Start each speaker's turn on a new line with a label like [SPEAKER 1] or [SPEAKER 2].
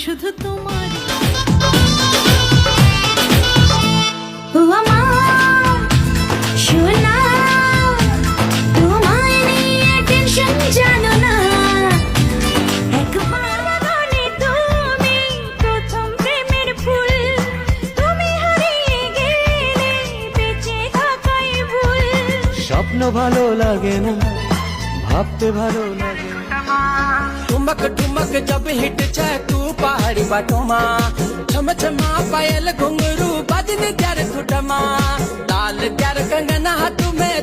[SPEAKER 1] শুধু তোমার।
[SPEAKER 2] ও আমার সোনা, তোমায় নিয়ে টেনশন জানো না। একবার মনে তুমি প্রথম প্রেমের ফুল, তুমি হারিয়ে গেলে বেঁচে থাকাই ভুল।
[SPEAKER 3] স্বপ্ন ভালো লাগে না, ভাবতে ভালো লাগে।
[SPEAKER 4] ठुमक ठुमक जब हिट जाए तू पहाड़ी बाटोमा, छम छमा पायल घुंघरू बजने त्यार खुटमा, लाल त्यार कंगना हाथ में